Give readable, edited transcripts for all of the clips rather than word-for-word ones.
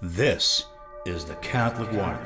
This is the Catholic Wire.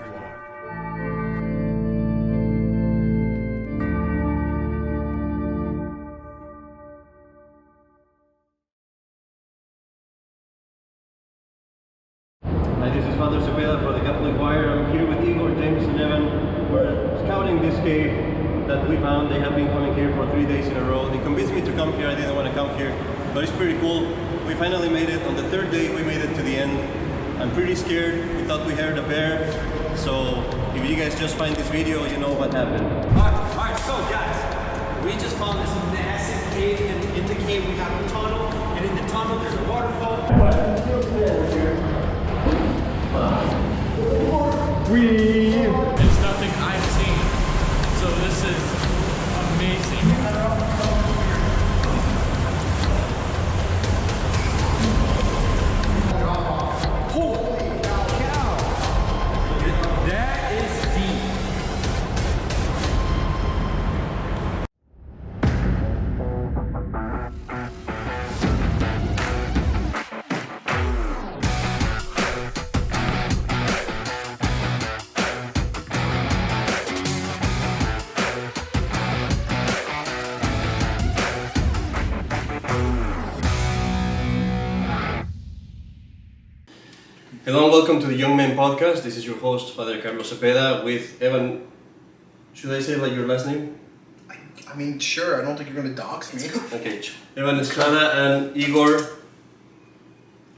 Hi, this is Father Zepeda for the Catholic Wire. I'm here with Igor, James, and Evan. We're scouting this cave that we found. They have been coming here for 3 days in a row. They convinced me to come here. I didn't want to come here, but it's pretty cool. We finally made it. On the third day, we made it to the end. I'm pretty scared. We thought we heard a bear. So if you guys just find this video, you know what happened. Alright, so guys, we just found this massive cave, and in the cave we have a tunnel, and in the tunnel there's a waterfall. It's nothing I've seen, so this is amazing. Holy cow! That is deep. Hello and welcome to the Young Men Podcast. This is your host, Father Carlos Zepeda, with Evan. Should I say like your last name? I mean, sure. I don't think you're going to dox me. Okay. Evan Estrada and Igor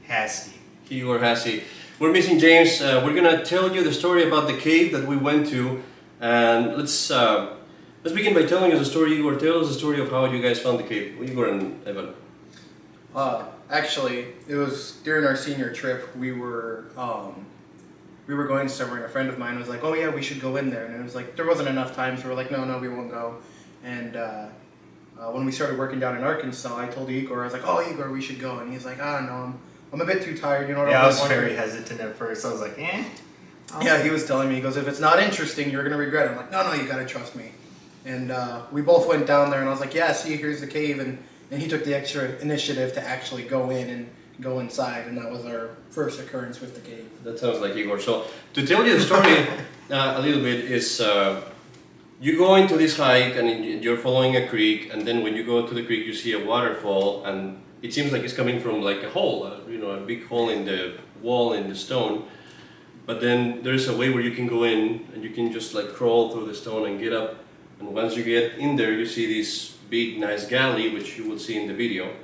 Hasty. Igor Hassi. We're missing James. We're gonna tell you the story about the cave that we went to, and let's begin by telling us the story. Igor, tell us the story of how you guys found the cave. Igor and Evan. Actually, it was during our senior trip. We were going somewhere, and a friend of mine was like, "Oh yeah, we should go in there." And it was like there wasn't enough time, so we're like, "No, we won't go." And when we started working down in Arkansas, I told Igor, I was like, "Oh, Igor, we should go." And he's like, "Ah, no, I'm a bit too tired. You know what?" Yeah, I was very hesitant at first. I was like, Yeah, he was telling me, he goes, "If it's not interesting, you're gonna regret it." I'm like, "No, you gotta trust me." And we both went down there, and I was like, "Yeah, see, here's the cave," and he took the extra initiative to actually go in and go inside, and that was our first occurrence with the cave. That sounds like Igor. So to tell you the story a little bit is you go into this hike and you're following a creek, and then when you go to the creek, you see a waterfall, and it seems like it's coming from like a hole, a big hole in the wall in the stone. But then there's a way where you can go in and you can just like crawl through the stone and get up. And once you get in there, you see this big, nice galley, which you will see in the video.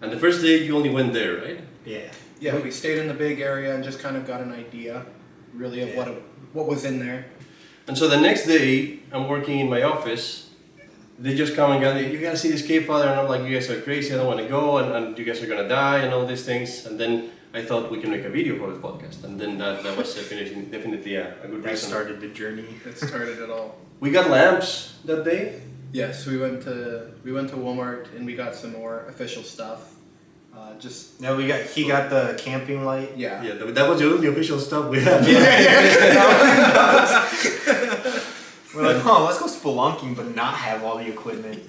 And the first day you only went there, right? Yeah, we stayed in the big area and just kind of got an idea, really, of what was in there. And so the next day, I'm working in my office. They just come and go, "You gotta see this cave, Father." And I'm like, "You guys are crazy, I don't want to go, and you guys are gonna die, and all these things." And then I thought we can make a video for the podcast. And then that was definitely a good that reason. started the journey. It started it all. We got lamps that day. Yes, we went to Walmart and we got some more official stuff. No, he got the camping light. Yeah. Yeah, that was the only official stuff we had. We're like, let's go spelunking, but not have all the equipment.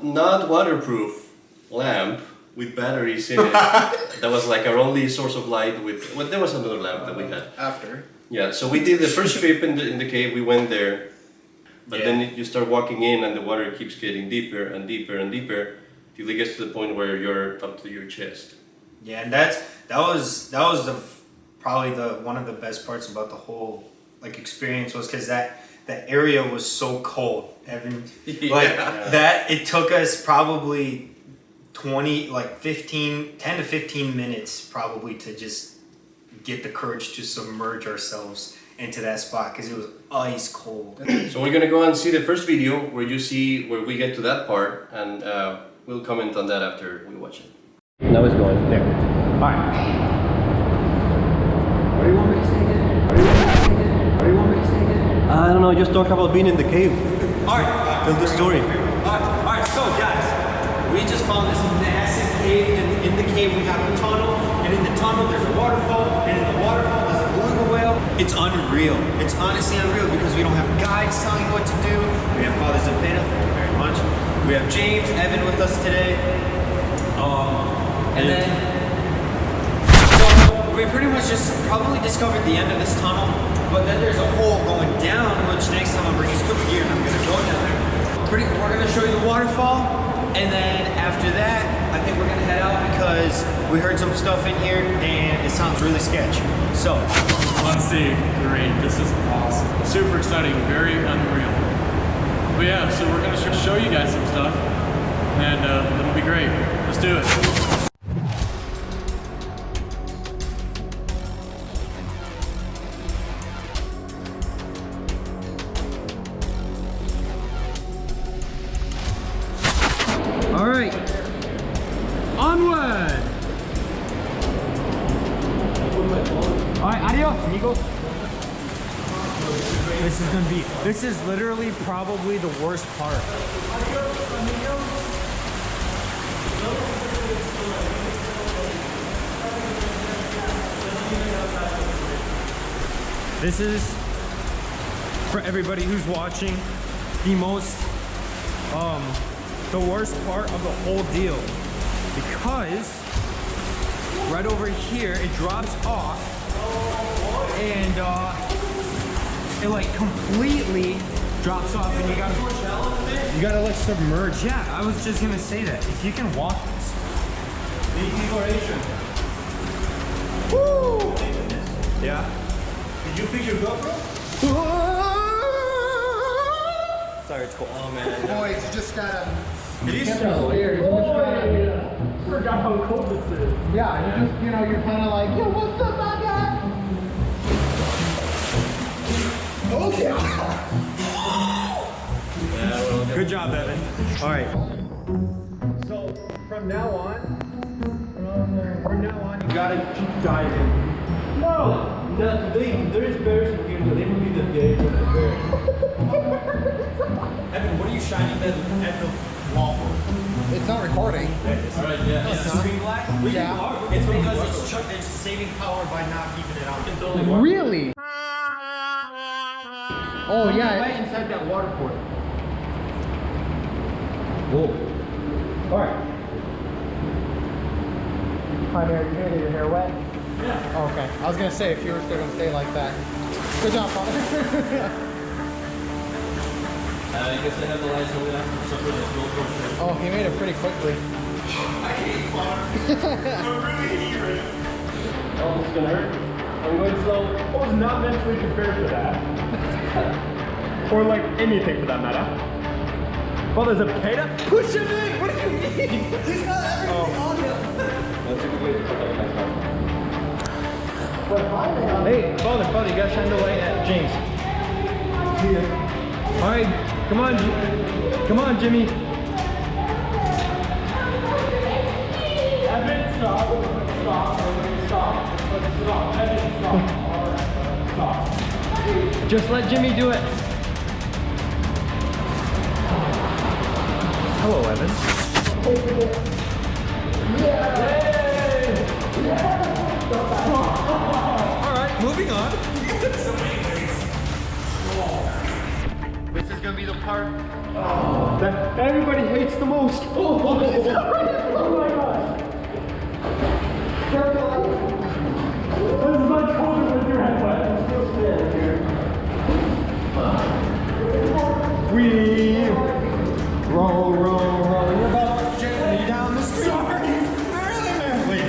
Not waterproof lamp with batteries in it. That was like our only source of light. There was another lamp that we had. After. Yeah, so we did the first trip in the cave. We went there, but then you start walking in, and the water keeps getting deeper and deeper and deeper till it gets to the point where you're up to your chest. Yeah, and that was probably one of the best parts about the whole experience was because that area was so cold. Evan, that it took us probably 10 to 15 minutes probably to just get the courage to submerge ourselves into that spot because it was ice cold. So we're gonna go and see the first video where we get to that part, and we'll comment on that after we watch it. Now it's going there. Alright. What do you want me to say again? I don't know. Just talk about being in the cave. Alright. Tell the story. Alright, so guys, we just found this massive cave, and in the cave we have a tunnel, and in the tunnel there's a waterfall, and in the waterfall there's a beluga whale. It's unreal. It's honestly unreal because we don't have guides telling you what to do. We have Father Zepeda, thank you very much. We have James, Evan with us today. And then, so we pretty much just probably discovered the end of this tunnel, but then there's a hole going down, which next time I'm bringing scuba gear and I'm gonna go down there. We're gonna show you the waterfall, and then after that, I think we're gonna head out because we heard some stuff in here and it sounds really sketch. So, Let's see. Great. This is awesome. Super exciting. Very unreal. But yeah, so we're gonna show you guys some stuff, and it'll be great. Let's do it. all right. Onward! Alright, adios, amigos. This is literally probably the worst part. This is, for everybody who's watching, the worst part of the whole deal. Because right over here, it drops off and it like completely drops off and you gotta like submerge. Yeah, I was just gonna say that. If you can walk this. The exploration. Woo! Yeah. Did you pick your GoPro? Sorry, it's cool. Oh man. Boys, you just gotta. It is Forgot how cold this is. Yeah, you just, you're kind of like, yo, what's up, my guy? Oh yeah. Good job, Evan. All right. So from now on, you gotta keep diving. No, today there is bears in here. Today will be the day for the bear. Evan, what are you shining at the wall for? It's not recording. Alright, yeah. It's screen black? Yeah. It's because it's saving power by not keeping it on. Really? Oh yeah. Right inside that water port. Whoa. All right. Hi there, you're gonna get your hair wet? Yeah. Oh, okay. I was gonna say if you were still gonna stay like that. Good job, father. I guess I have the lights over there. Oh, he made it pretty quickly. Oh, it's gonna hurt. I'm going slow. I was not mentally prepared for that. Or like anything for that matter. Well, there's a Zepeda. Push him in! What do you mean? He's got everything on him. Hey, father, you gotta shine the light at James. Alright, come on, Jimmy. Evan, stop. Evan, stop. Just let Jimmy do it. Hello, Evan. Alright, moving on. This is gonna be the part That everybody hates the most. Oh my god. This is much colder with your head wet. I'm still standing here. We roll. You're about gently down the street. Wait,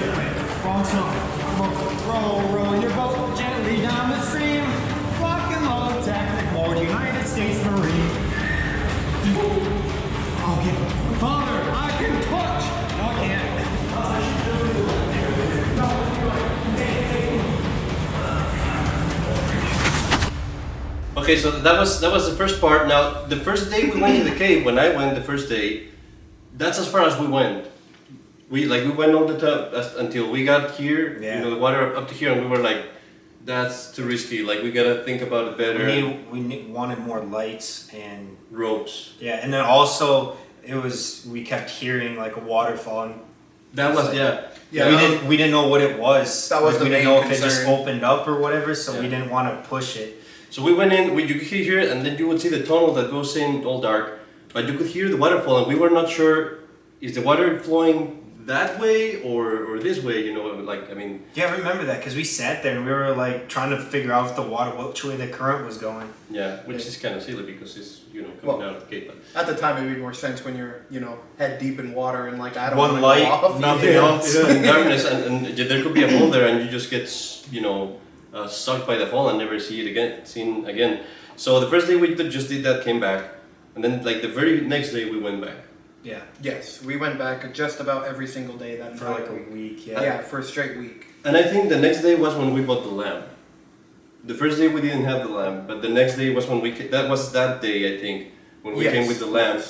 wrong song. Row, your boat gently down the stream. Rock and roll, tactic mode, United States Marine. Okay, Father, I can touch. No, I can't. Okay, so that was the first part. Now, the first day we went to the cave, when I went the first day, that's as far as we went. We went all the time until we got here. Yeah. The water up to here, and we were like, that's too risky. Like, we gotta think about it better. We wanted more lights and Ropes. yeah, and then also we kept hearing like a waterfall. And That was Yeah. we didn't know what it was. That was Like, the we didn't main know if it just concern. opened up or whatever, so we Yeah. didn't want to push it. So we went in. You could hear it, and then you would see the tunnel that goes in all dark. But you could hear the waterfall, and we were not sure is the water flowing that way or this way, you know, like, I mean... Yeah, I remember that, because we sat there and we were like trying to figure out if the water, which way the current was going. Yeah, which is kind of silly because it's, you know, coming out of the gate. But at the time, it made more sense when you're, you know, head deep in water and like, I don't One want to light, go off. nothing else. in darkness, and there could be a hole there and you just get, you know, sucked by the hole and never see it seen again. So the first day we just did that, came back, and then like the very next day we went back. Yeah. Yes, we went back just about every single day that For like entire a week, yeah. Yeah, for a straight week. And I think the next day was when we bought the lamp. The first day we didn't have the lamp, but the next day was when that was that day, I think, when we came with the lamp,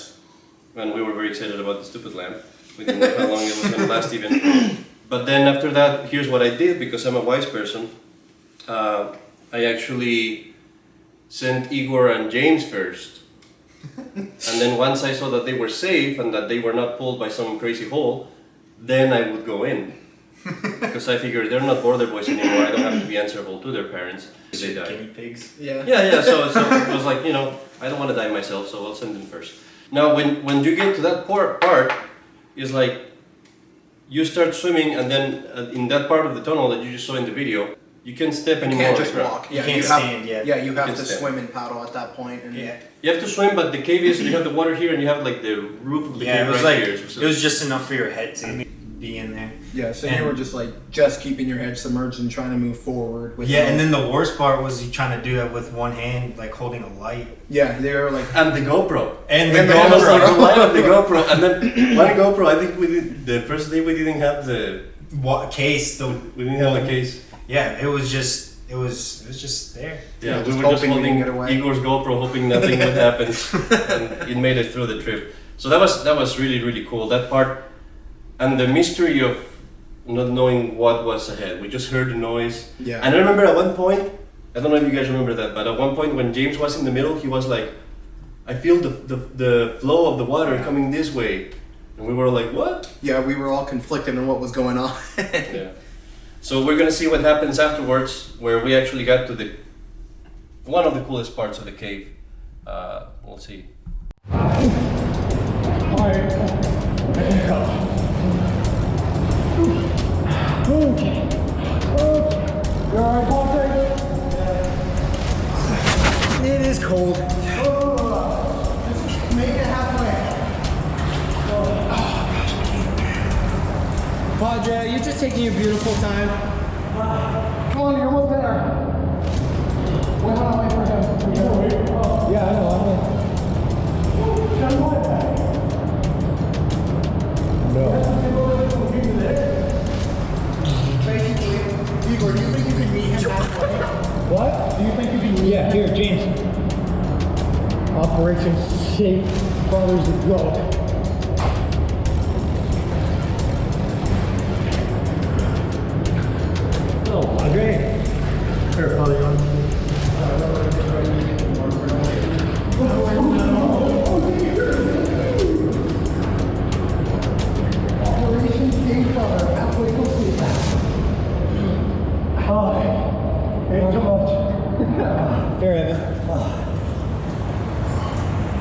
and we were very excited about the stupid lamp. We didn't know how long it was going to last even. But then after that, here's what I did, because I'm a wise person. I actually sent Igor and James first. And then once I saw that they were safe and that they were not pulled by some crazy hole, then I would go in. Because I figured they're not border boys anymore, I don't have to be answerable to their parents if they die. Guinea pigs. Yeah, so it was like, you know, I don't want to die myself, so I'll send them first. Now when you get to that part, it's like, you start swimming and then in that part of the tunnel that you just saw in the video, you can't step anymore. You can't just walk. You can't stand yet. Yeah, you have can to stand. swim and paddle at that point. And Yeah. You have to swim, but the cave is, you have the water here and you have like the roof of the Yeah, cave it was right like, here. it was just enough for your head to be in there. Yeah, so And- you were just like, just keeping your head submerged and trying to move forward. With Yeah, and then the worst part was you trying to do that with one hand, like holding a light. Yeah, they were like, And the GoPro. And And the the Almost GoPro. like the light of the GoPro. And then one GoPro, I think we did, the first day we didn't have Case, we didn't have a case. yeah, it was just there. Yeah, we just were just hoping we didn't holding get away. Igor's GoPro, hoping nothing would happen, and it made it through the trip. So that was really cool. That part, and the mystery of not knowing what was ahead. We just heard the noise. Yeah. And I remember at one point, I don't know if you guys remember that, but at one point when James was in the middle, he was like, "I feel the flow of the water coming this way," and we were like, "What?" yeah, we were all conflicted on what was going on. Yeah. So we're gonna see what happens afterwards, where we actually got to one of the coolest parts of the cave. We'll see. It is cold. Make it halfway. Padre, you're just taking your beautiful time. Come on, you're almost there. Wait, hold on, wait for him. Yeah, I know. Basically, Igor, do you think you could meet him halfway? What? Do you think you can? Yeah, here, James. Operation Safe Father's the Goat. Oh, Andre. Here, Father, you want Operation Safe Father, halfway complete. Ain't too much. Here, Evan.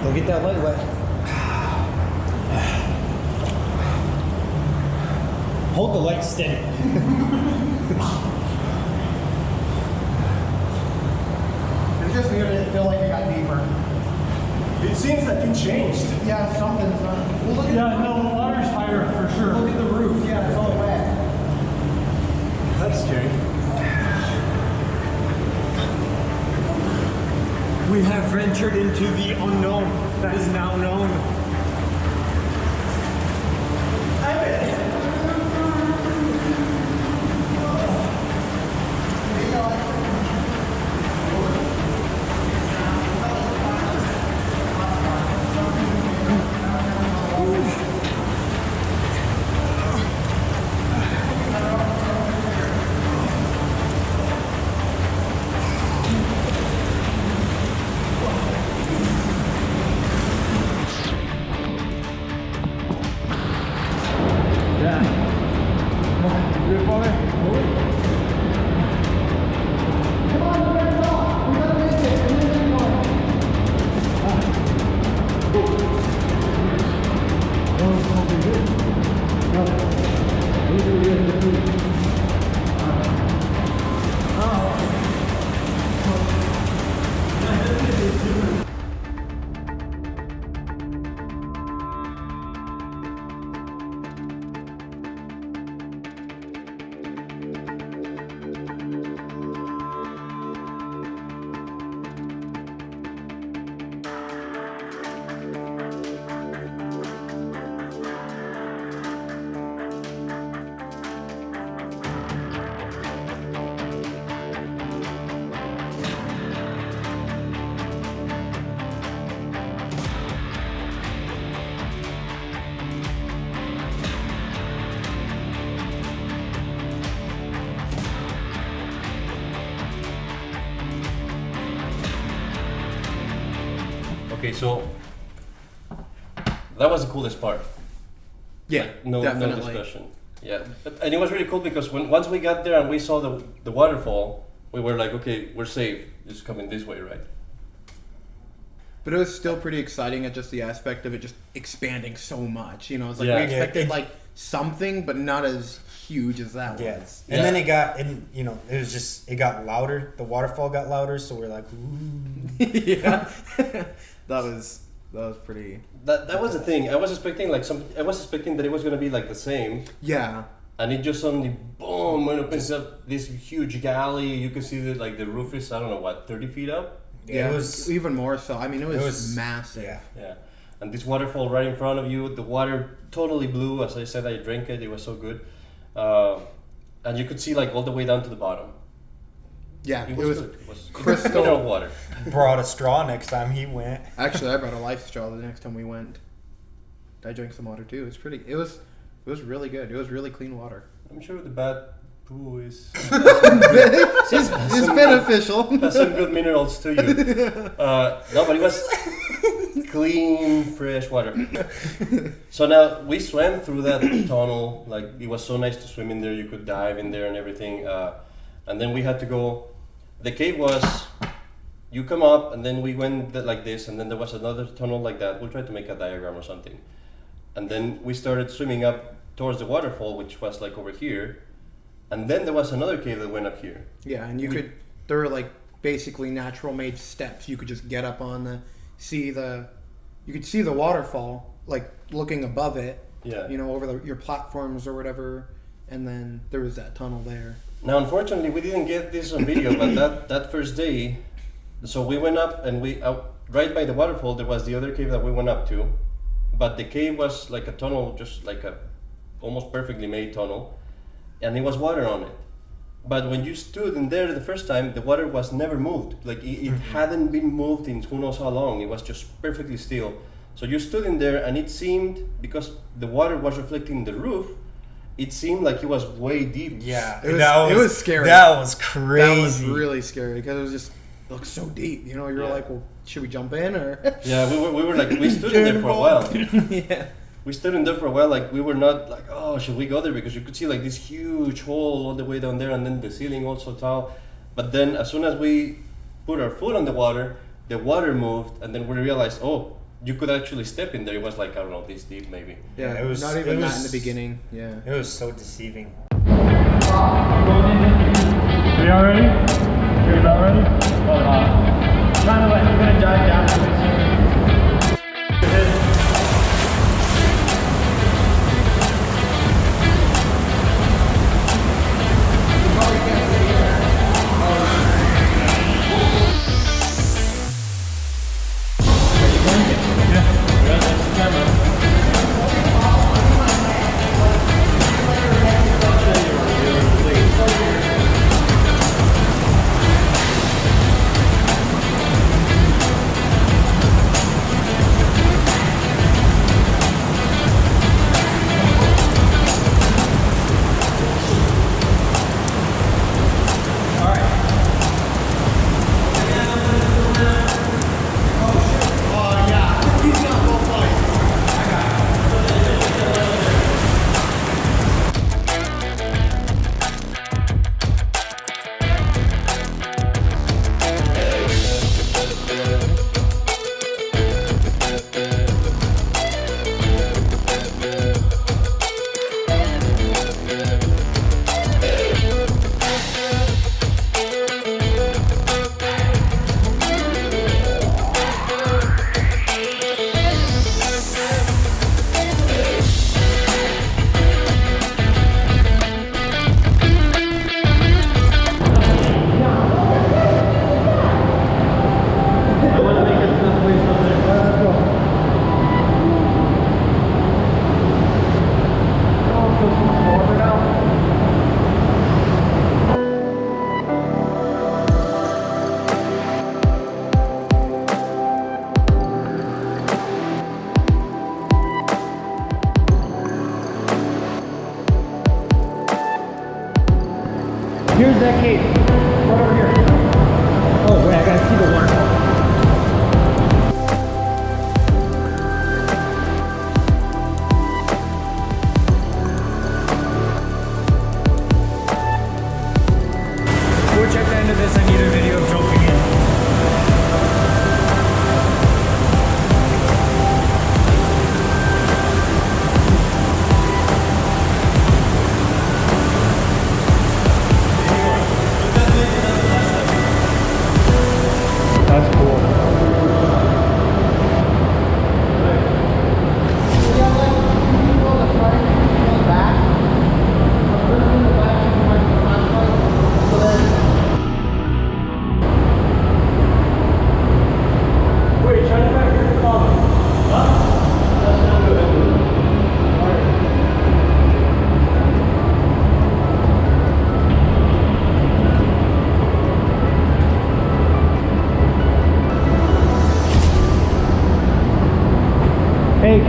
Go get that light wet. Hold the light steady. It just made it feel like it got deeper. It seems like it changed. Yeah, something's not. Well, look at No, the water's higher for sure. Look at the roof. Yeah, it's all wet. That's scary. We have ventured into the unknown that is now known. Okay, so that was the coolest part. Yeah, Like, no definitely. discussion. Yeah, and it was really cool because once we got there and we saw the waterfall, we were like, okay, we're safe. It's coming this way, right? But it was still pretty exciting at just the aspect of it just expanding so much. You know, it's like Yeah. we expected Yeah, like something, but not as huge as that Yes. was. And Yeah. then it got, and you know, it was just, it got louder. The waterfall got louder, so we're like, ooh. Yeah, that was pretty. That was the thing. I was expecting that it was gonna be like the same, Yeah, and it just suddenly boom, it opens up this huge galley. You can see that like the roof is, I don't know what, 30 feet up. yeah, It was, even more so. I mean, it was, was- massive. yeah. Yeah, and this waterfall right in front of you. The water totally blue. As I said, I drank it. It was so good, and you could see like all the way down to the bottom. Yeah, It it was good. It was crystal- mineral water. brought a straw next time he went. Actually, I brought a life straw the next time we went. I drank some water too. It was really good. It was really clean water. I'm sure the bad poo is It's beneficial. has some good minerals to you. No, but it was clean, fresh water. So now we swam through that tunnel. Like it was so nice to swim in there. You could dive in there and everything. And then we had to go. The cave was. You come up, and then we went like this, and then there was another tunnel like that. We'll try to make a diagram or something. And then we started swimming up towards the waterfall, which was like over here. And then there was another cave that went up here. Yeah, and there were like basically natural made steps. You could just get up on you could see the waterfall, like looking above it. Yeah. You know, over your platforms or whatever. And then there was that tunnel there. Now, unfortunately, we didn't get this on video, but that first day, so we went up and right by the waterfall, there was the other cave that we went up to. But the cave was like a tunnel, just like a almost perfectly made tunnel, and there was water on it. But when you stood in there the first time, the water was never moved. Like it hadn't been moved in who knows how long. It was just perfectly still. So you stood in there, and it seemed, because the water was reflecting the roof, it seemed like it was way deep. Yeah, It was scary. That was crazy. That was really scary because it was just looked so deep. You know, you were Yeah. like, well, should we jump in or? Yeah, we were like, we stood in there for a while. Yeah. We stood in there for a while, like we were not like, oh, should we go there? Because you could see like this huge hole all the way down there, and then the ceiling also tall. But then as soon as we put our foot on the water moved, and then we realized, oh, you could actually step in there. It was like, I don't know, this deep maybe. Yeah, it was- not even it that in was- the beginning. Yeah. It was so deceiving. Are y'all ready? You guys all ready? Kind of like we're gonna dive down to the Here's that cave. Right over here. Oh, wait, I gotta see the waterfall.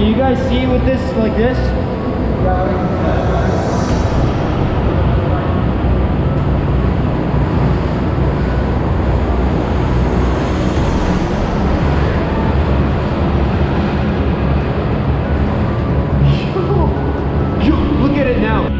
Can you guys see with this like this? Look at it now.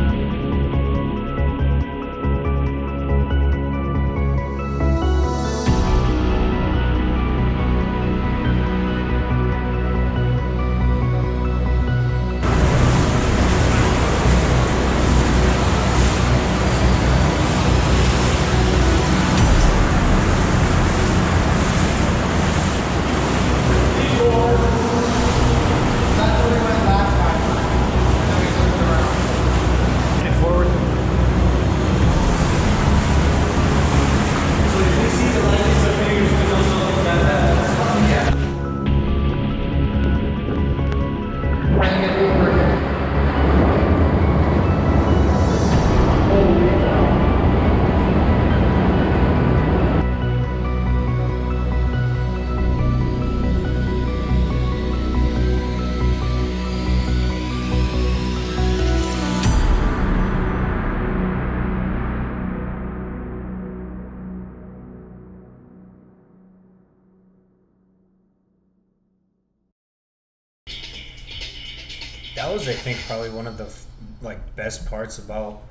That was, I think, probably one of the like best parts about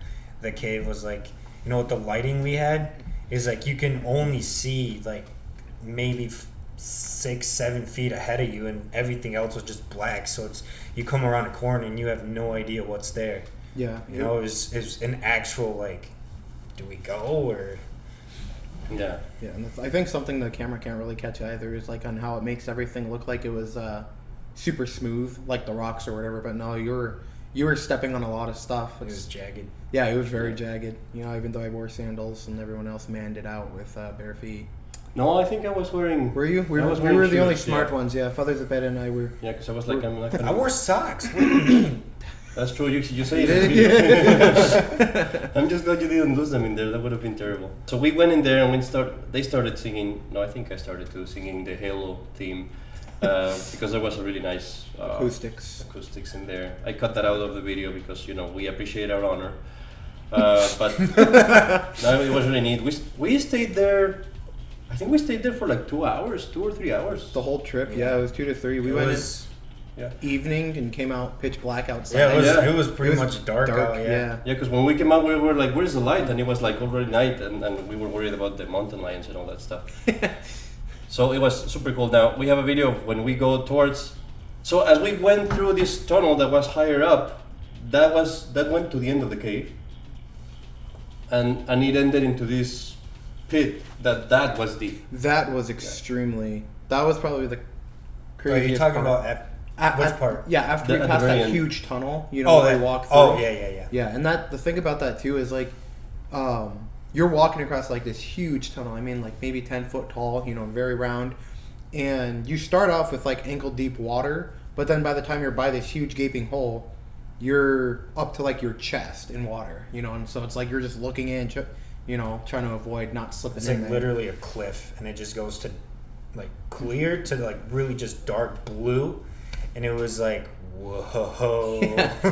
the cave was like, you know, with the lighting we had is like you can only see like maybe 6-7 feet ahead of you, and everything else was just black. So it's you come around a corner and you have no idea what's there. Yeah. You know, it was an actual like, do we go or? Yeah. Yeah, and I think something the camera can't really catch either is like on how it makes everything look like it was super smooth, like the rocks or whatever. But no, you were stepping on a lot of stuff. It was jagged. Yeah, it was very jagged. You know, even though I wore sandals and everyone else manned it out with bare feet. No, I think I was wearing. Were you? We I was were wearing the only shoes, smart yeah. ones. Yeah, Father Zepeda and I were. Yeah, because I was like, I'm not I gonna. wore socks. What do you mean? That's true. You say it. I'm just glad you didn't lose them in there. That would have been terrible. So we went in there and they started singing. No, I think I started to singing the Halo theme because there was a really nice acoustics in there. I cut that out of the video because we appreciate our honor. But no, it was really neat. We stayed there. I think we stayed there for like 2 hours, 2 or 3 hours. The whole trip, yeah, it was 2 to 3. We went in evening and came out pitch black outside. Yeah, it was pretty much dark out. Yeah, because when we came out, we were like, "Where's the light?" And it was like already night, and we were worried about the mountain lions and all that stuff. So it was super cool. Now we have a video of when we go towards. So as we went through this tunnel that was higher up, that went to the end of the cave, and it ended into this pit that was deep. That was extremely. That was probably the craziest. Are you talking part. about which part? Yeah, after we At the passed very that end. huge tunnel, where we walked through. Oh yeah. Yeah, and the thing about that too is like, you're walking across like this huge tunnel. I mean, like maybe 10 foot tall. Very round, and you start off with like ankle deep water, but then by the time you're by this huge gaping hole, you're up to like your chest in water. And so it's like you're just looking in, trying to avoid not slipping It's in like there. literally a cliff, and it just goes to like clear to like really just dark blue, and it was like whoa.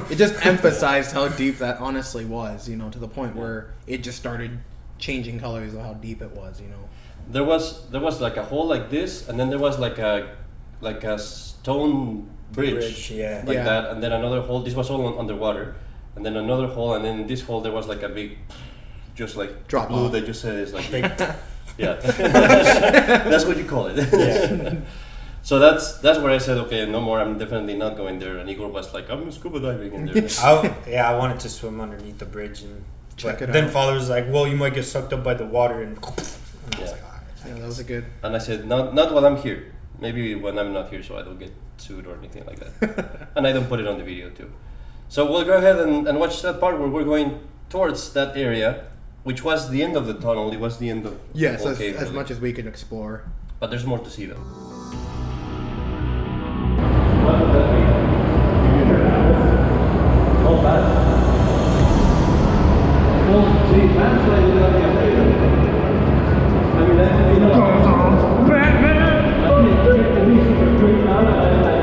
It just emphasized how deep that honestly was, to the point where it just started changing colors of how deep it was. There was like a hole like this, and then there was like a stone bridge yeah. like Yeah. that, and then another hole. This was all underwater, and then another hole, and then in this hole there was like a big, just like Drop blue off. that you said is like yeah, that's what you call it. Yeah. So that's where I said, okay, no more. I'm definitely not going there. And Igor was like, I'm scuba diving in there. I wanted to swim underneath the bridge and Check it then out. Father was like, well, you might get sucked up by the water, and I was Yeah. like, all right. Yeah, that was a good. And I said, not while I'm here. Maybe when I'm not here, so I don't get sued or anything like that. And I don't put it on the video too. So we'll go ahead and watch that part where we're going towards that area, which was the end of the tunnel. It was the end of Yes, the whole as cave, really. much as we could explore. But there's more to see though. Oh, bad. Well, see, that's why you got the upgrade. I mean, that's what you know. Batman! At least you can drink out of it, like,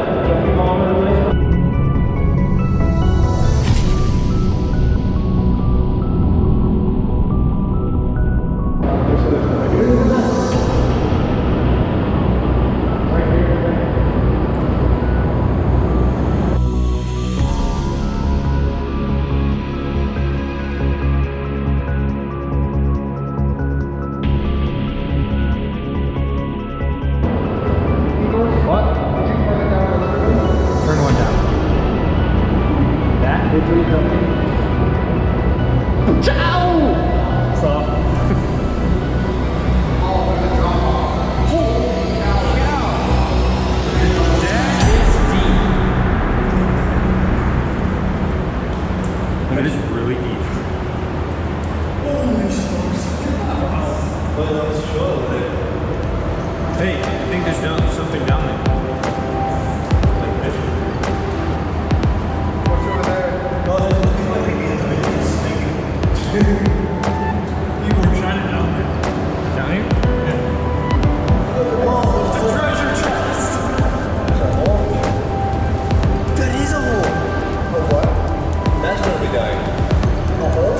That is really deep. Holy smokes. Hey, I think there's something down there. Like fish. What's over there? People are shining down there. Down here? Yeah. Whoa, it's a treasure chest! That is a hole. That's where we died.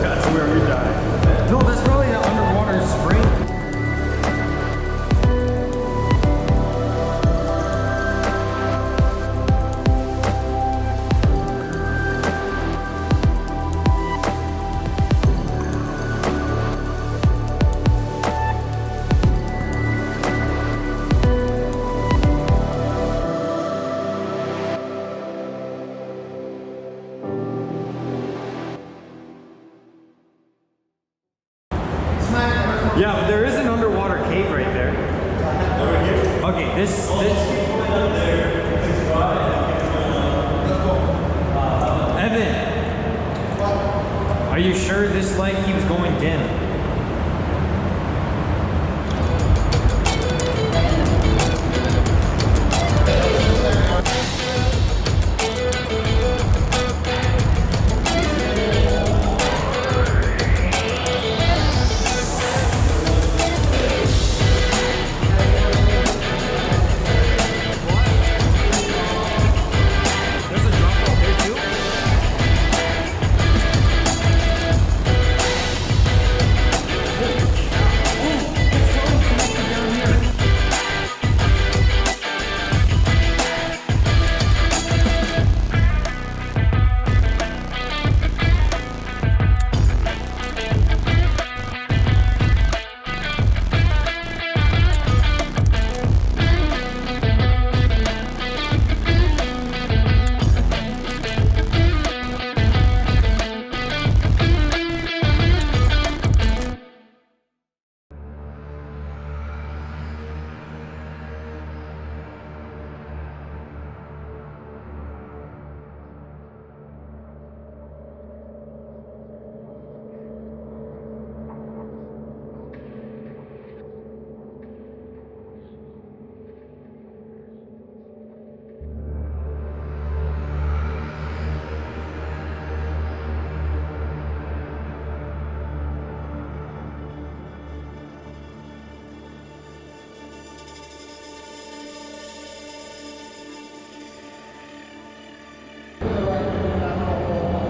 That's where we died. No, that's probably an underwater spring. Yeah, but there is an underwater cave right there. Over here? Okay, this. Evan! Are you sure this light keeps going dim?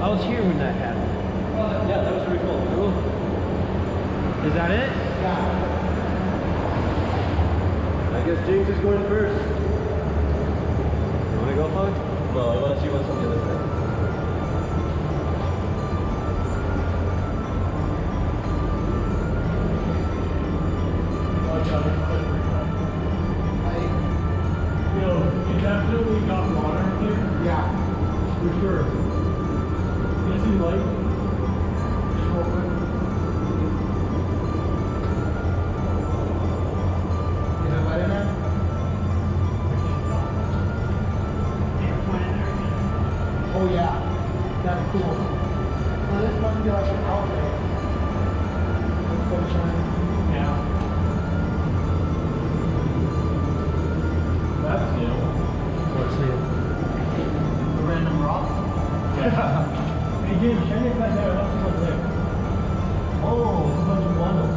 I was here when that happened. Yeah, that was pretty cool. Is that it? I guess James is going first. You wanna go, Funk? Well, I wanna see what's on the other side. You definitely got water here. Yeah. For sure. Can you see light? Just real quick. Is it light in there? Oh yeah. That's cool. So this must be like an outlet. Let's go shine. Yeah. That's new. What's new? A random rock. Yeah. Hey James, shine it back there. Let's see what's there. Oh, it's a bunch of bundles.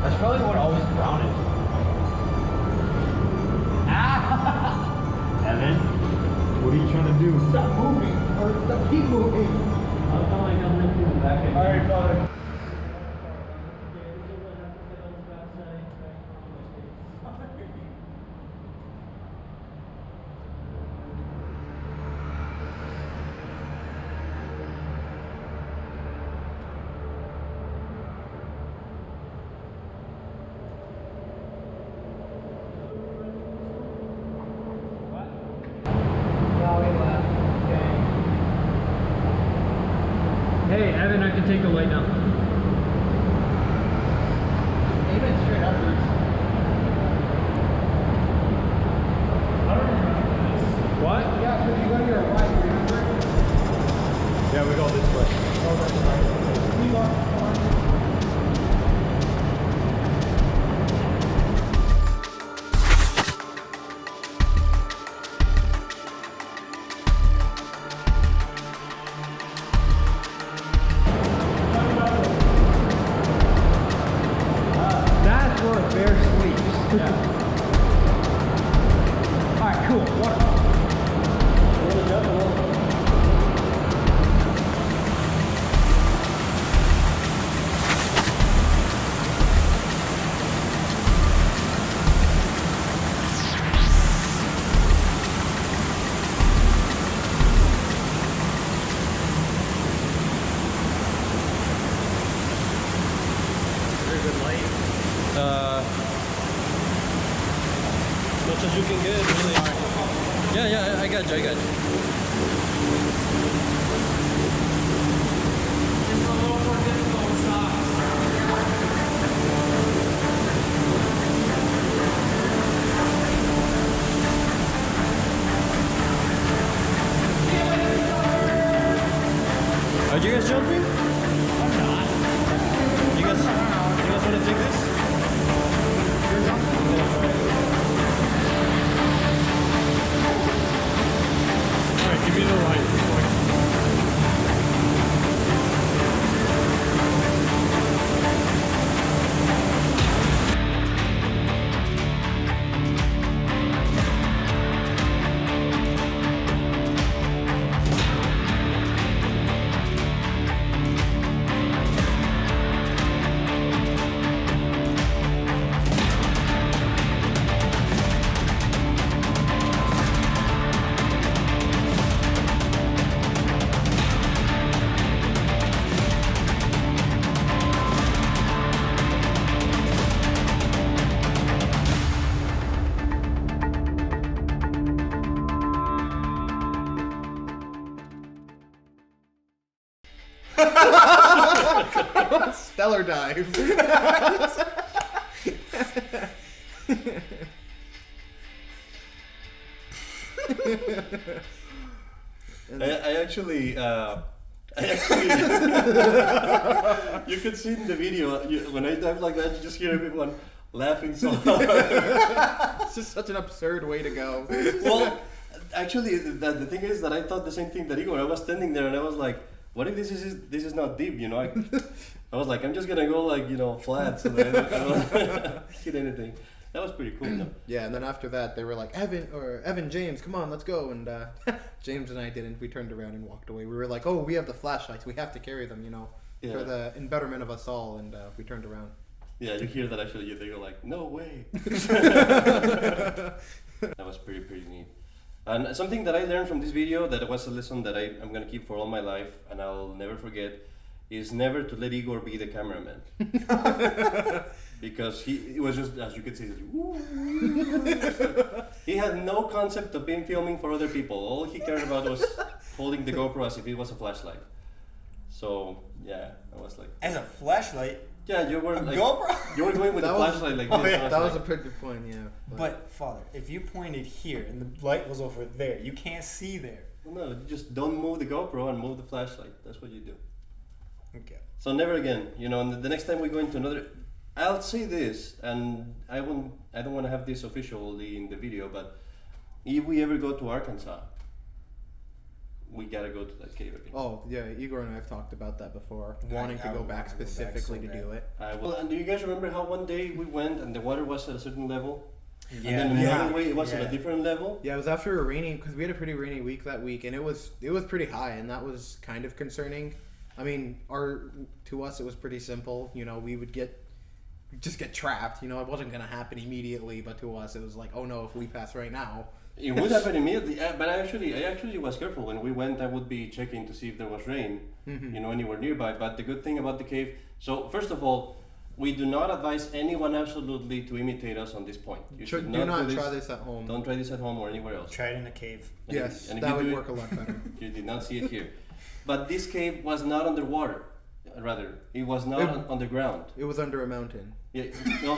That's probably what all this brown is. Ah! Evan, what are you trying to do? Stop moving. Or stop keep moving. I'm calling on the back end. Alright, father. No, we left. Okay. Hey, Evan, I can take the light now. Aim it straight upwards. What? Yeah, so you go to your right, remember? Yeah, we go this way. Oh, that's right. We walk. That's where a bear sleeps. Yeah. Alright, cool. Water. Very good light. As much as you can get, really. Yeah, I got you. It's a little more difficult with socks. Are you guys jumping? I'm not. You guys want to take this? Alright, give me the light. Stellar dive. I actually, you could see in the video, when I dive like that, you just hear everyone laughing so hard. It's just such an absurd way to go. Well, actually, the thing is that I thought the same thing that Igor. I was standing there and I was like, what if this is not deep, you know? I was like, I'm just gonna go like, flat so that I don't hit anything. That was pretty cool though. Yeah, and then after that, they were like, Evan, James, come on, let's go. And James and I didn't. We turned around and walked away. We were like, oh, we have the flashlights. We have to carry them, Yeah. for the in betterment of us all. And we turned around. Yeah, you hear that actually, they go like, no way. That was pretty neat. And something that I learned from this video, that was a lesson that I'm going to keep for all my life and I'll never forget, is never to let Igor be the cameraman. Because he was just, as you could see, he had no concept of being filming for other people. All he cared about was holding the GoPro as if it was a flashlight. So, yeah, I was like... As a flashlight? Yeah, you were like... GoPro? You were going with the flashlight like this. Yeah. That was a pretty good point, yeah. But, Father, if you pointed here and the light was over there, you can't see there. Well, no, you just don't move the GoPro and move the flashlight. That's what you do. Okay. So never again. And the next time we go into another... I'll say this, and I don't want to have this officially in the video, but if we ever go to Arkansas, we gotta go to that cave again. Oh, yeah, Igor and I have talked about that before, wanting to I go would back want to go back specifically so to bad. do it. Well, and do you guys remember how one day we went and the water was at a certain level? Yeah. And then another Yeah. way it was at Yeah. a different level? Yeah, it was after a rainy, because we had a pretty rainy week that week, and it was pretty high, and that was kind of concerning. I mean, to us it was pretty simple. We would just get trapped. It wasn't gonna happen immediately, but to us it was like, oh no, if we pass right now. It would happen immediately, but I actually was careful. When we went, I would be checking to see if there was rain, anywhere nearby. But the good thing about the cave, so first of all, we do not advise anyone absolutely to imitate us on this point. You should Do not do try this at home. Don't try this at home or anywhere else. Try it in a cave. And Yes, if that you would do work a lot better. You did not see it here. But this cave was not underwater. Rather, it was not underground. It was under a mountain. Yeah, no.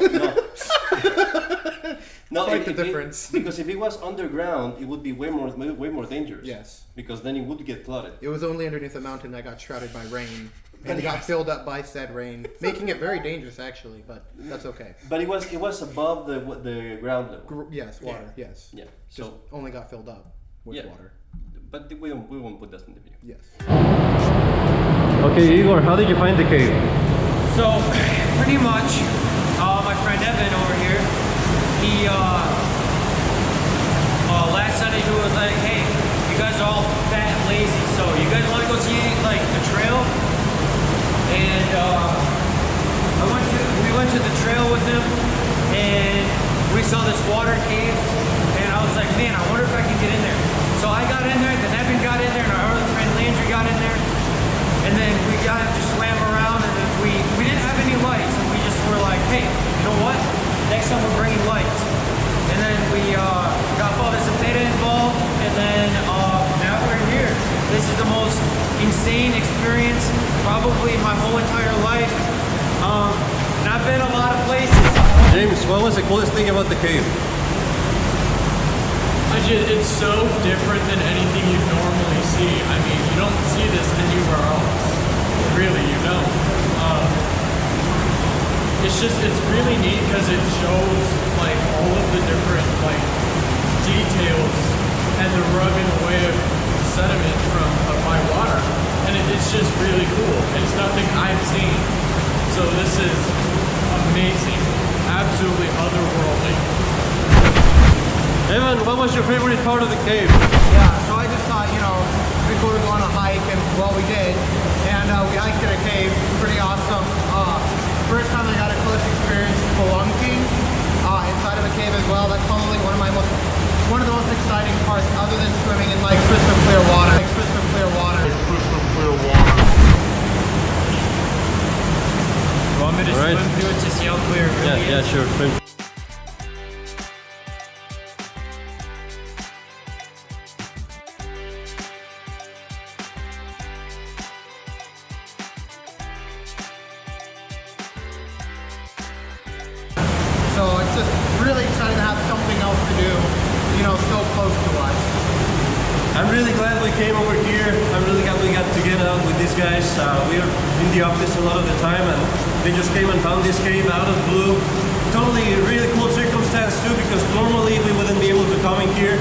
No, Quite the difference. Because if it was underground, it would be way more dangerous. Yes. Because then it would get flooded. It was only underneath a mountain that got shrouded by rain. And it got filled up by said rain, making it very dangerous actually, but that's okay. But it was above the ground level. Yes, water, yes. Yeah. Just So only got filled up with water. But we won't put that in the video. Yes. Okay, Igor, how did you find the cave? So, pretty much, my friend Evan over here, he, last Sunday he was like, hey, you guys are all fat and lazy, so you guys want to go see, like, the trail? And, we went to the trail with him, and we saw this water cave, and I was like, man, I wonder if I can get in there. So I got in there, then Evan got in there, and our other friend Landry got in there, and then we just swam around, and then we didn't have any lights, and we just were like, hey, you know what? Next time we're bringing lights. And then we got Father Zepeda involved, and then now we're here. This is the most insane experience probably in my whole entire life. And I've been a lot of places. James, what was the coolest thing about the cave? It's so different than anything you normally see. I mean, you don't see this anywhere else. Really, you don't. It's really neat because it shows like all of the different like details and the rugged way of sediment from my water, and it's just really cool. It's nothing I've seen, so this is amazing, absolutely otherworldly. Evan, what was your favorite part of the cave? Yeah, so I just thought, it'd be cool to go on a hike, and well, we did. And we hiked in a cave, pretty awesome. First time I got a close experience spelunking inside of a cave as well. That's probably one of the most exciting parts, other than swimming in like crystal clear water. You want me to All right. swim through it to see how clear it really is? Yeah, sure. Swim. So it's just really exciting to have something else to do, so close to us. I'm really glad we came over here. I'm really glad we got to get out with these guys. We're in the office a lot of the time, and they just came and found this cave out of the blue. Totally really cool circumstance too, because normally we wouldn't be able to come in here.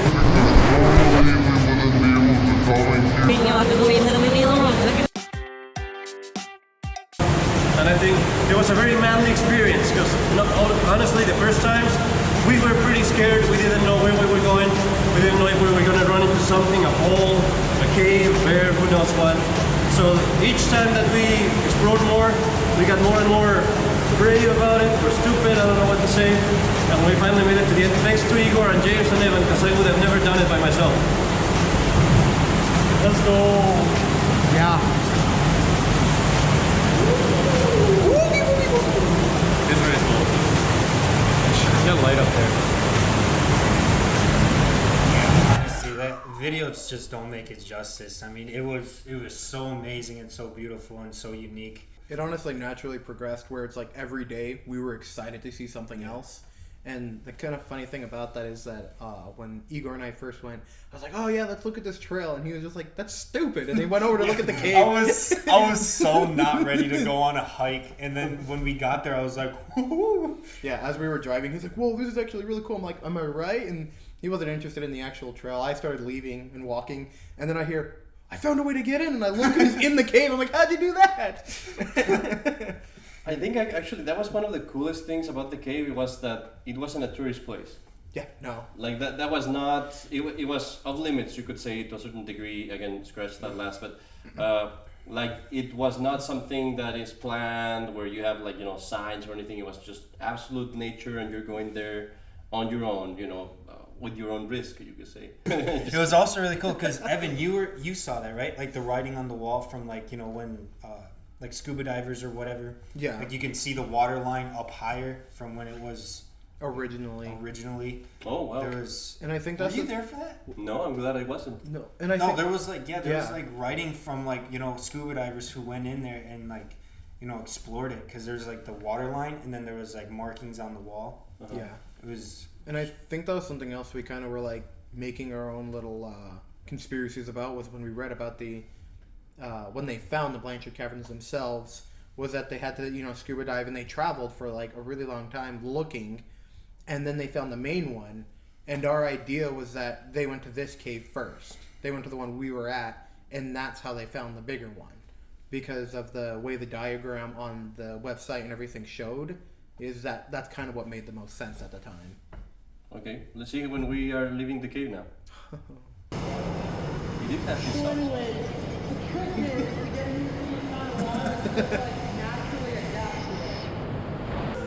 And I think it was a very manly experience, because honestly, the first times we were pretty scared. We didn't know where we were going. We didn't know if we were going to run into something, a hole, a cave, bear, who knows what. So each time that we explored more, we got more and more brave about it, or stupid, I don't know what to say. And we finally made it to the end. Thanks to Igor and James and Evan, because I would have never done it by myself. Let's go. Yeah. It's really cool. Got light up there. Honestly, that videos just don't make it justice. I mean, it was so amazing and so beautiful and so unique. It honestly naturally progressed where it's like every day we were excited to see something else. And the kind of funny thing about that is that when Igor and I first went, I was like, oh yeah, let's look at this trail. And he was just like, that's stupid. And he went over to look at the cave. I was so not ready to go on a hike. And then when we got there, I was like, woo. Yeah, as we were driving, he's like, whoa, this is actually really cool. I'm like, am I right? And he wasn't interested in the actual trail. I started leaving and walking. And then I hear, I found a way to get in. And I look and he's in the cave. I'm like, how'd you do that? I think actually that was one of the coolest things about the cave. It was that it wasn't a tourist place. Yeah, no. Like that was not. It was off limits, you could say, to a certain degree. Again, scratch that last, but like it was not something that is planned where you have like signs or anything. It was just absolute nature, and you're going there on your own. With your own risk, you could say. It was also really cool because Evan, you saw that, right? Like the writing on the wall from when like scuba divers or whatever. Yeah. Like you can see the water line up higher from when it was originally. Oh wow. There was. And I think Were that's you there for that? No, I'm glad I wasn't. No, and I No, think there was like writing from like scuba divers who went in there and like explored it, because there's like the water line and then there was like markings on the wall. yeah. It was. And I think that was something else we kind of were like making our own little conspiracies about, was when we read about the when they found the Blanchard Caverns themselves, was that they had to scuba dive, and they traveled for like a really long time looking, and then they found the main one, and our idea was that they went to this cave first. They went to the one we were at, and that's how they found the bigger one, because of the way the diagram on the website and everything showed. That's kind of what made the most sense at the time. Okay, let's see when we are leaving the cave now. We did have this So sauce. anyways, the trick is to get into the kind of water to just like naturally adapt to it.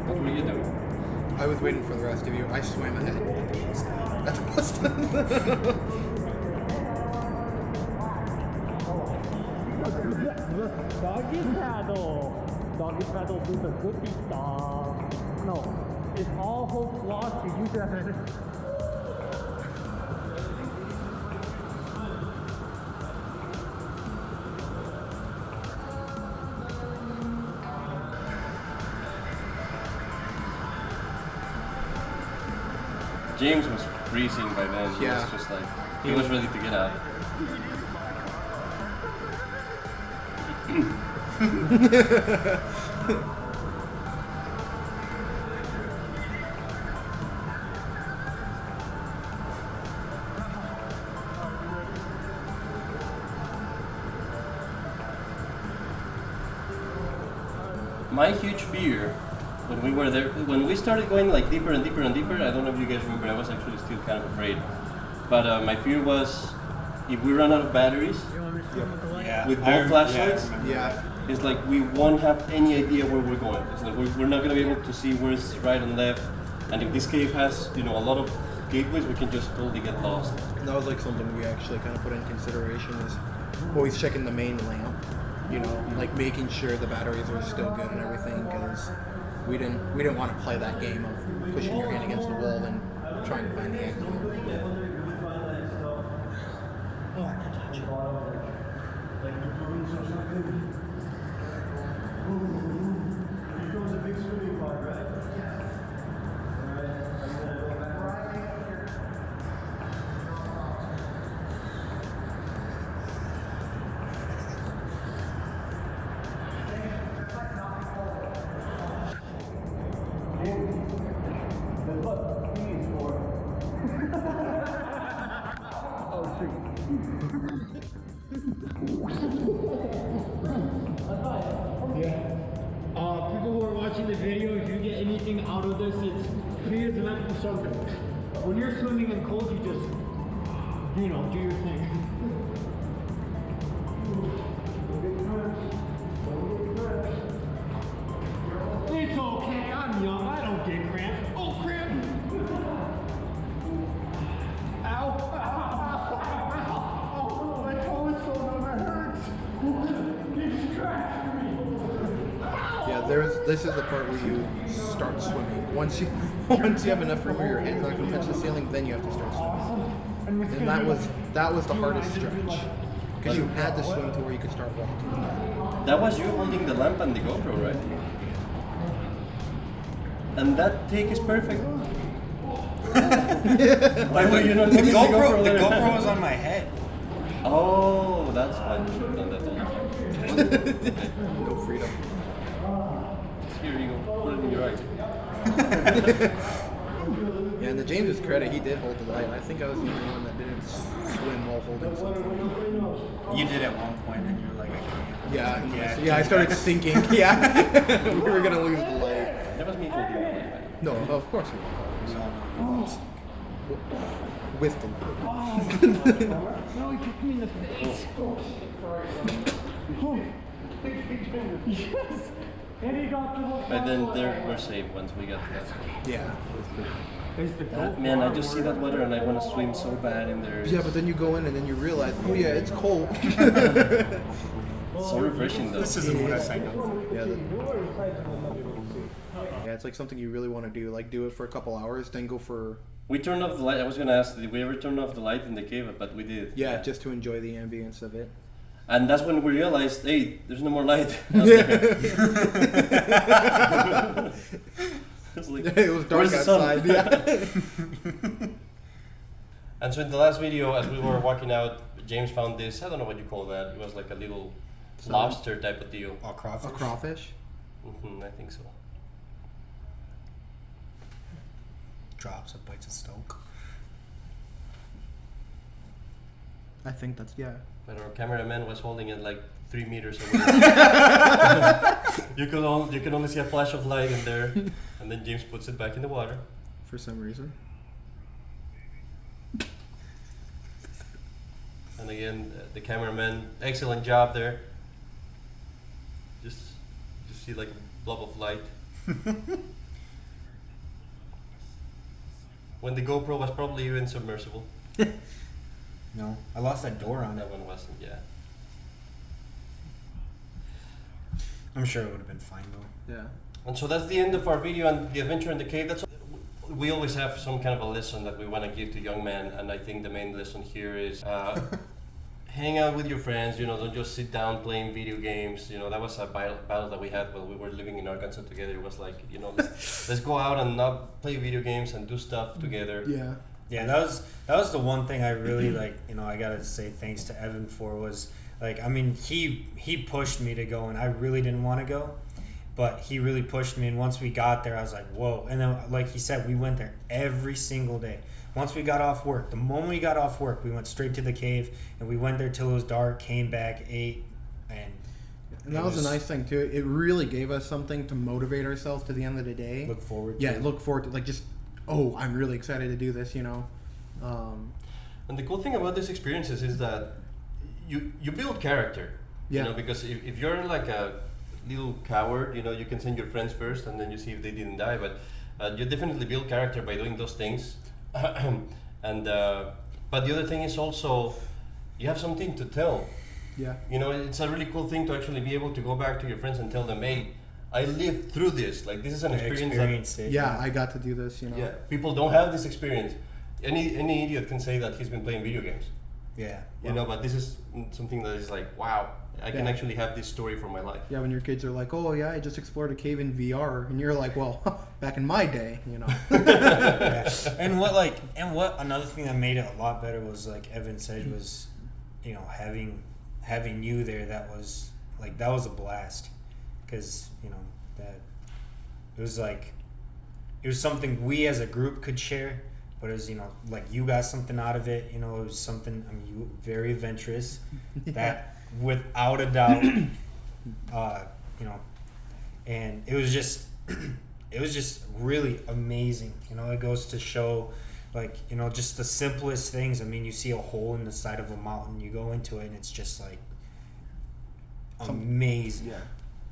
What were you doing? I was waiting for the rest of you. I swam ahead. That's Doggy paddle. Doggy paddle do the goofy stuff. No, it's all hope lost. You use it as a... James was freezing by then. He Yeah. was just like, he was ready to get out. My huge fear when we were there, when we started going like deeper and deeper and deeper, I don't know if you guys remember, I was actually still kind of afraid. But my fear was, if we run out of batteries, Yeah. with both flashlights, Yeah. it's like we won't have any idea where we're going. It's like we're not gonna be able to see where's right and left. And if this cave has, a lot of gateways, we can just totally get lost. And that was like something we actually kind of put in consideration, is always checking the main lamp, like making sure the batteries are still good and everything, because we didn't want to play that game of pushing your hand against the wall and trying to find the exit. People who are watching the video, if you get anything out of this, it's please let for something. When you're swimming in cold, you just, do your thing. It's okay, I'm young, I don't get cramps. Oh, cramp! Ow! Oh, my toe is so numb, it hurts! You scratched me! Yeah, this is the part where you start swimming. Once you have enough room where your hands not going to touch the ceiling, then you have to start swimming. And that was the hardest stretch, because you had to swim to where you could start walking. That was you holding the lamp and the GoPro, right? And that take is perfect. Why were you not The holding GoPro there? was on my head. Oh, that's why you should have done that all the time. No freedom. Here you go, put it in your eye. Yeah, and to James's credit, he did hold the light. I think I was the only one that didn't swim while holding something. You did at one point, and you were like, I can't. Yeah, I started sinking. Yeah, we were gonna lose the light. That was me holding the light. No, of course we were. With the light. No, he kicked me in the face. Oh, shit, sorry. Yes. But then we're safe once we got to that. Yeah. Man, I just see that water and I want to swim so bad in there. Yeah, but then you go in and then you realize, oh yeah, it's cold. So refreshing though. This isn't what I signed up for. Yeah, it's like something you really want to do. Like do it for a couple hours, then go for We turned off the light. I was gonna ask, did we ever turn off the light in the cave? But we did. yeah, just to enjoy the ambience of it. And that's when we realized, hey, there's no more light. It's like, It was dark where's the sun? outside. Yeah. And so in the last video, as we were walking out, James found this, I don't know what you call that. It was like a little lobster type of deal. All crawfish. A crawfish. I think so. Drops of bites of stoke. I think that's But our cameraman was holding it like 3 meters away. you can only see a flash of light in there, and then James puts it back in the water. for some reason. And again, the cameraman, excellent job there. Just see like a blob of light. When the GoPro was probably even submersible. No, I lost that door on That it. one wasn't, yeah. I'm sure it would have been fine though. Yeah. And so that's the end of our video on the adventure in the cave. We always have some kind of a lesson that we want to give to young men, and I think the main lesson here is hang out with your friends. Don't just sit down playing video games. That was a battle that we had while we were living in Arkansas together. It was like, let's go out and not play video games and do stuff together. Yeah. Yeah, that was the one thing I really like. I gotta say thanks to Evan for was like, I mean, he pushed me to go, and I really didn't want to go, but he really pushed me. And once we got there, I was like, whoa! And then, like he said, we went there every single day. Once we got off work, the moment we got off work, we went straight to the cave, and we went there till it was dark. Came back, ate, and that was a nice thing too. It really gave us something to motivate ourselves to the end of the day. Look forward. Yeah, to. look forward to I'm really excited to do this. And the cool thing about these experiences is that you build character. Yeah. Because if you're like a little coward, you can send your friends first and then you see if they didn't die. But you definitely build character by doing those things. And but the other thing is also you have something to tell. Yeah. It's a really cool thing to actually be able to go back to your friends and tell them, hey, I lived through this. Like, this is an experience that, Yeah, I got to do this. yeah, people don't have this experience. Any idiot can say that he's been playing video games. Yeah. But this is something that is like, wow, I can actually have this story for my life. Yeah, when your kids are like, oh yeah, I just explored a cave in VR, and you're like, well, back in my day, Yeah. And what another thing that made it a lot better was, like Evan said, was having you there. That was a blast, because that it was something we as a group could share, but it was like you got something out of it. It was something. I mean, you were very adventurous. That without a doubt, and it was just really amazing. It goes to show, just the simplest things. I mean, you see a hole in the side of a mountain, you go into it, and it's just like amazing. Yeah.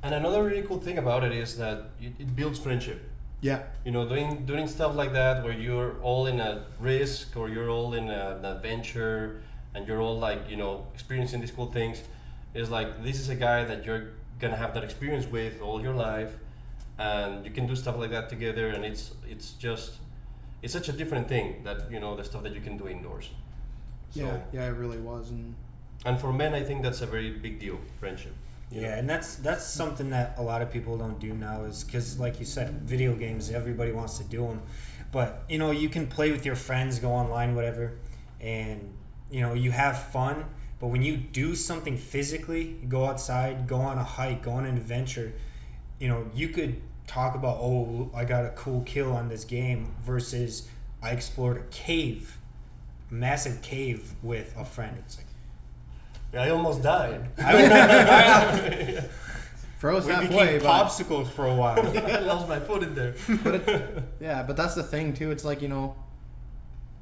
And another really cool thing about it is that it builds friendship. Yeah. Doing stuff like that where you're all in a risk or you're all in an adventure and you're all experiencing these cool things, is like, this is a guy that you're gonna have that experience with all your life, and you can do stuff like that together, and it's such a different thing that the stuff that you can do indoors. So, Yeah, it really was. and for men, I think that's a very big deal, friendship. Yeah, and that's something that a lot of people don't do now, is because, like you said, video games, everybody wants to do them, but you can play with your friends, go online, whatever, and you have fun. But when you do something physically, you go outside, go on a hike, go on an adventure, you could talk about, oh, I got a cool kill on this game, versus I explored a massive cave with a friend. It's like, I almost died. Froze we halfway, became but popsicles for a while. I lost my foot in there. but that's the thing too. It's like,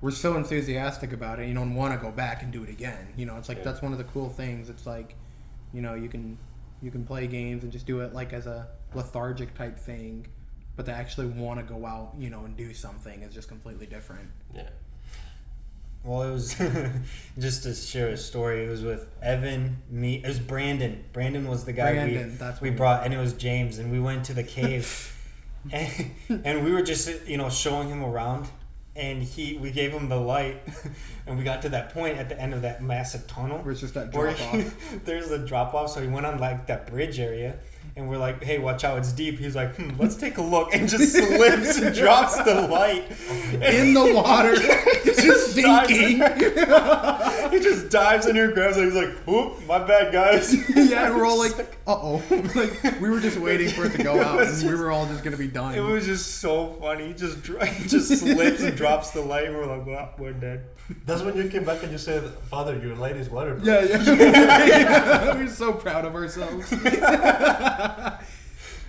we're so enthusiastic about it, and want to go back and do it again. It's like, that's one of the cool things. It's like, you can play games and just do it like as a lethargic type thing, but to actually want to go out, you know, and do something is just completely different. Yeah. Well, it was just to share a story. It was with Evan, me. It was Brandon. Brandon was the guy we brought, and it was James. And we went to the cave, and we were just, you know, showing him around. And we gave him the light, and we got to that point at the end of that massive tunnel. Where it's just that drop off. There's a drop off, so he went on like that bridge area. And we're like, hey, watch out, it's deep. He's like, let's take a look. And just slips and drops the light. In the water. Just sinking. He just dives in here, grabs it. He's like, oop, my bad, guys. Yeah, and we're all like, uh-oh. Like, we were just waiting for it to go out, and we were all just going to be done. It was just so funny. He just slips and drops the light, and we're like, well, we're dead. That's when you came back and you said, Father, your light is waterproof. Yeah. We were so proud of ourselves. That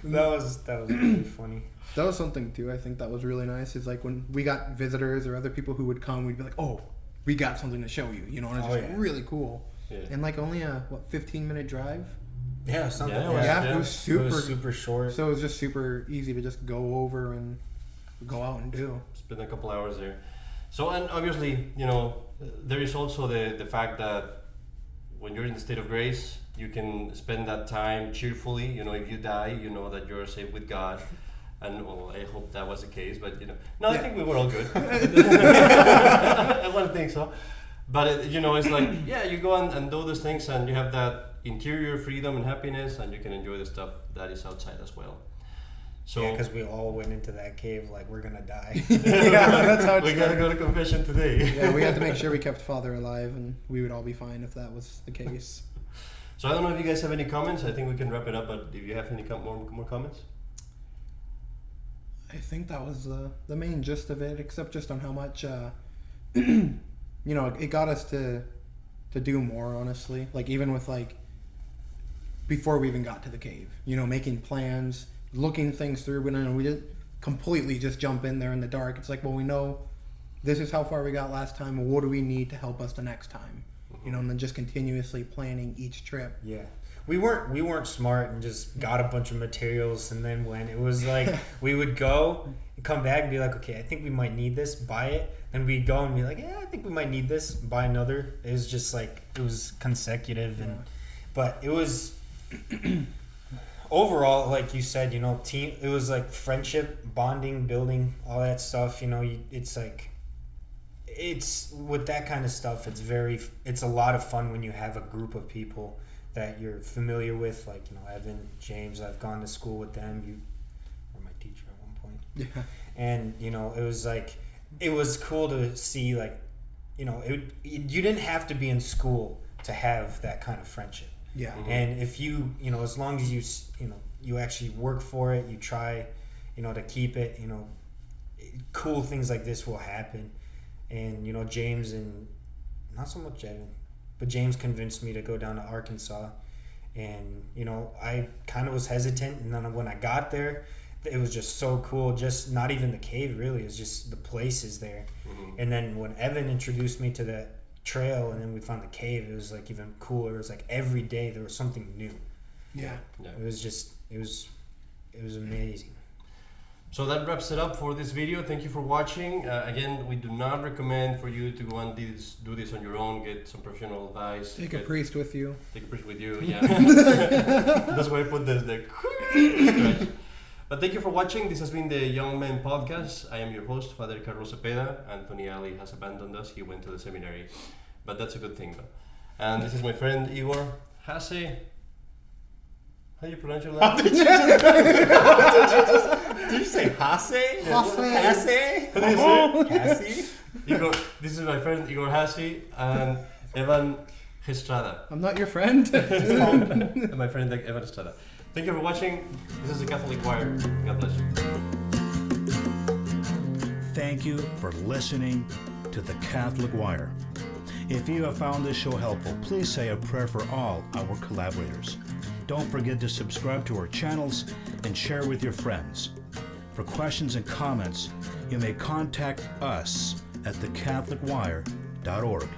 was really funny. That was something too. I think that was really nice. Is like when we got visitors or other people who would come, we'd be like, "Oh, we got something to show you," you know, and it's just really cool. Yeah. And like only a 15-minute drive. Yeah, something. It was super short. So it was just super easy to just go over and go out and do. Spend a couple hours there. So, and obviously, you know, there is also the fact that when you're in the state of grace, you can spend that time cheerfully. You know, if you die, you know that you're safe with God. And well, I hope that was the case, but you know, no, I think we were all good. I wouldn't think so. But you know, it's like, yeah, you go and do those things, and you have that interior freedom and happiness, and you can enjoy the stuff that is outside as well. So, yeah, because we all went into that cave like we're gonna die. That's how we gotta go to confession today. Yeah, we had to make sure we kept Father alive, and we would all be fine if that was the case. So I don't know if you guys have any comments. I think we can wrap it up. But if you have any more comments. I think that was the main gist of it, except just on how much, you know, it got us to do more, honestly. Like, even with, like, before we even got to the cave, you know, making plans, looking things through. We didn't completely just jump in there in the dark. It's like, well, we know this is how far we got last time. Well, what do we need to help us the next time? You know, and then just continuously planning each trip. Yeah. We weren't smart and just got a bunch of materials and then went. It was like we would go and come back and be like, okay, I think we might need this, buy it. Then we'd go and be like, yeah, I think we might need this, buy another. It was just like, it was consecutive. But it was overall, like you said, you know, team, it was like friendship, bonding, building, all that stuff. You know, it's like, it's with that kind of stuff, it's a lot of fun when you have a group of people that you're familiar with, like, you know, Evan, James. I've gone to school with them. You were my teacher at one point. Yeah. And, you know, it was like, it was cool to see, like, you know, you didn't have to be in school to have that kind of friendship. Yeah. Mm-hmm. And if you know, as long as you know, you actually work for it, you try, you know, to keep it, you know, cool things like this will happen. And, you know, James and not so much Evan, but James convinced me to go down to Arkansas. And, you know, I kind of was hesitant. And then when I got there, it was just so cool. Just not even the cave, really. It was just the places there. Mm-hmm. And then when Evan introduced me to the trail and then we found the cave, it was like even cooler. It was like every day there was something new. Yeah. It was amazing. So that wraps it up for this video. Thank you for watching. Again, we do not recommend for you to go and do this on your own. Get some professional advice. Take a priest with you. Take a priest with you, yeah. That's why I put this there. But thank you for watching. This has been the Young Men Podcast. I am your host, Father Carlos Zepeda. Anthony Ali has abandoned us. He went to the seminary. But that's a good thing, though. And this is my friend, Igor Hase. How do you pronounce your last name? Did you say Hase? Hase? Hase? Igor, this is my friend Igor Hase and Evan Estrada. I'm not your friend. And my friend Evan Estrada. Thank you for watching. This is the Catholic Wire. God bless you. Thank you for listening to the Catholic Wire. If you have found this show helpful, please say a prayer for all our collaborators. Don't forget to subscribe to our channels and share with your friends. For questions and comments, you may contact us at thecatholicwire.org.